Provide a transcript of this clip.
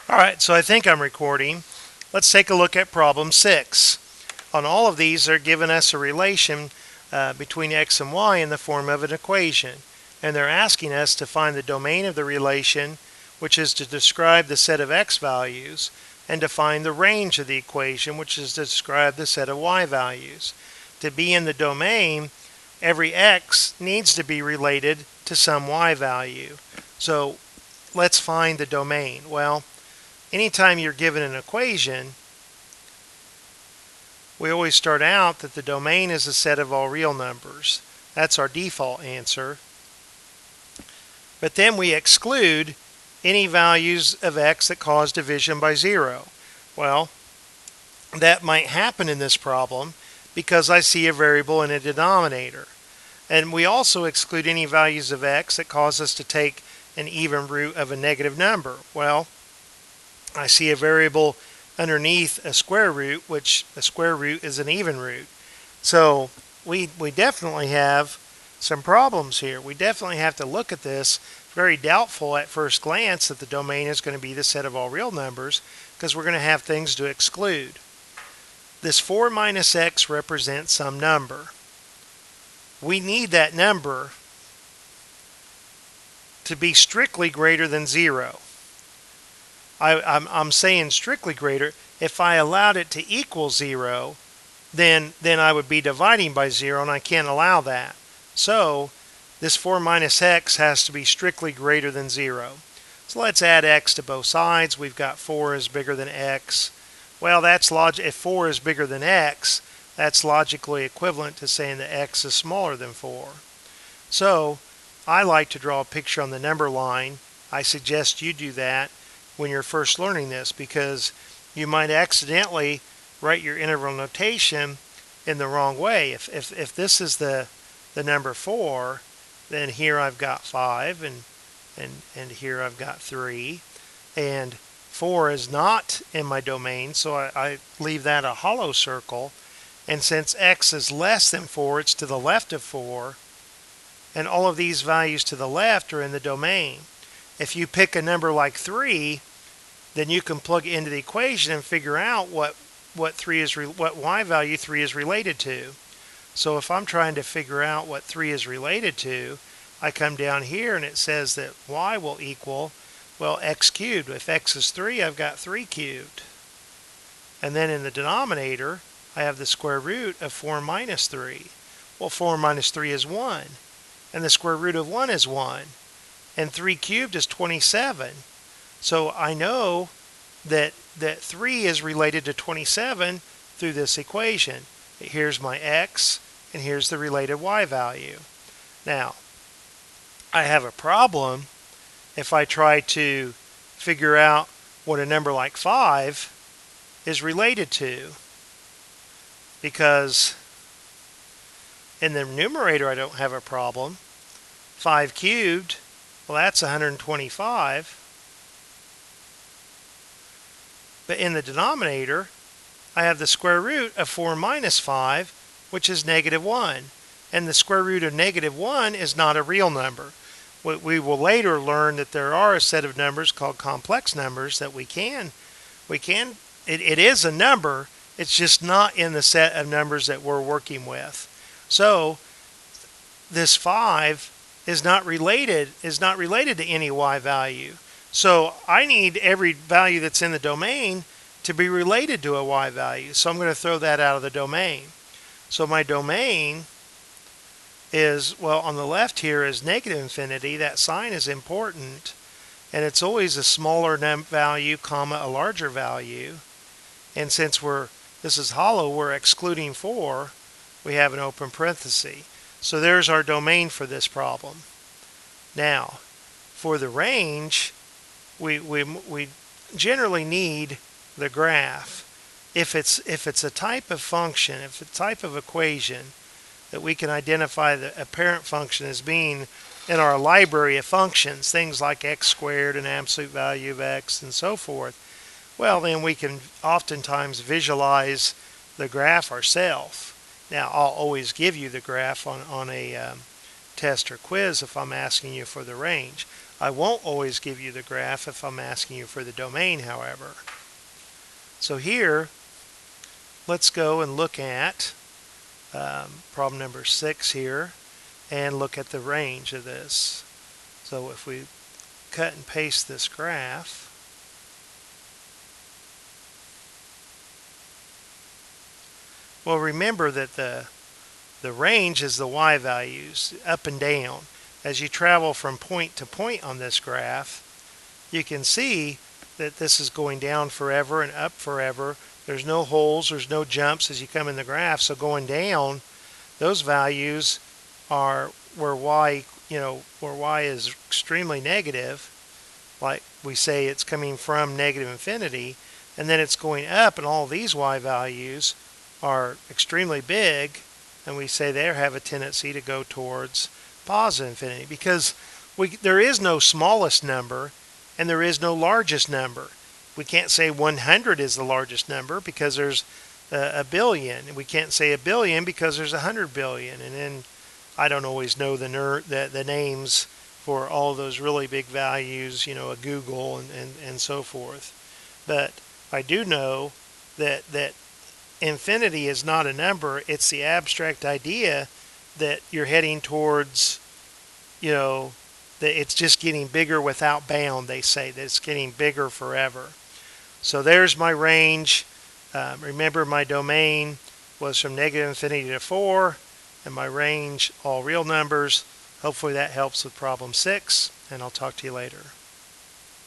Alright, so I think I'm recording. Let's take a look at problem 6. On all of these, they're giving us a relation between x and y in the form of an equation. And they're asking us to find the domain of the relation, which is to describe the set of x values, and to find the range of the equation, which is to describe the set of y values. To be in the domain, every x needs to be related to some y value. So let's find the domain. Well, anytime you're given an equation, we always start out that the domain is a set of all real numbers. That's our default answer. But then we exclude any values of x that cause division by 0. Well, that might happen in this problem because I see a variable in a denominator. And we also exclude any values of x that cause us to take an even root of a negative number. Well, I see a variable underneath a square root, which a square root is an even root. So we definitely have some problems here. We definitely have to look at this. Very doubtful at first glance that the domain is going to be the set of all real numbers because we're going to have things to exclude. This 4 minus x represents some number. We need that number to be strictly greater than 0. I'm saying strictly greater. If I allowed it to equal 0, then I would be dividing by 0, and I can't allow that. So this 4 minus x has to be strictly greater than 0. So let's add x to both sides. We've got 4 is bigger than x. Well, that's if 4 is bigger than x, that's logically equivalent to saying that x is smaller than 4. So I like to draw a picture on the number line. I suggest you do that when you're first learning this, because you might accidentally write your interval notation in the wrong way. If this is the number 4, then here I've got 5 and here I've got 3, and 4 is not in my domain, so I leave that a hollow circle. And since x is less than 4, it's to the left of 4, and all of these values to the left are in the domain. If you pick a number like 3, then you can plug it into the equation and figure out what y value 3 is related to. So if I'm trying to figure out what 3 is related to, I come down here and it says that y will equal, well, x cubed. If x is 3, I've got 3 cubed. And then in the denominator, I have the square root of 4 minus 3. Well, 4 minus 3 is 1. And the square root of 1 is 1. And 3 cubed is 27. So I know that 3 is related to 27 through this equation. Here's my x, and here's the related y value. Now, I have a problem if I try to figure out what a number like 5 is related to, because in the numerator I don't have a problem. 5 cubed, well, that's 125. But in the denominator, I have the square root of 4 minus 5, which is negative 1. And the square root of negative 1 is not a real number. We will later learn that there are a set of numbers called complex numbers that it is a number, it's just not in the set of numbers that we're working with. So this 5 is not related to any y value. So I need every value that's in the domain to be related to a y value. So I'm going to throw that out of the domain. So my domain is, well, on the left here is negative infinity. That sign is important. And it's always a smaller value, comma, a larger value. And since this is hollow, we're excluding 4. We have an open parenthesis. So there's our domain for this problem. Now, for the range, we generally need the graph. If it's a type of function, if it's a type of equation that we can identify the apparent function as being in our library of functions, things like x squared and absolute value of x and so forth, well, then we can oftentimes visualize the graph ourselves. Now, I'll always give you the graph on a test or quiz if I'm asking you for the range. I won't always give you the graph if I'm asking you for the domain, however. So here, let's go and look at problem number 6 here and look at the range of this. So if we cut and paste this graph, well, remember that the range is the y values up and down. As you travel from point to point on this graph, you can see that this is going down forever and up forever. There's no holes, there's no jumps as you come in the graph. So going down, those values are where y, where y is extremely negative, like we say it's coming from negative infinity, and then it's going up, and all these y values are extremely big, and we say they have a tendency to go towards positive infinity, because there is no smallest number and there is no largest number. We can't say 100 is the largest number because there's a billion. We can't say a billion because there's 100 billion. And then I don't always know the names for all those really big values, a Google and so forth. But I do know that infinity is not a number. It's the abstract idea that you're heading towards, that it's just getting bigger without bound. They say that it's getting bigger forever. So there's my range. Remember, my domain was from negative infinity to 4, and my range, all real numbers. Hopefully that helps with problem 6, and I'll talk to you later.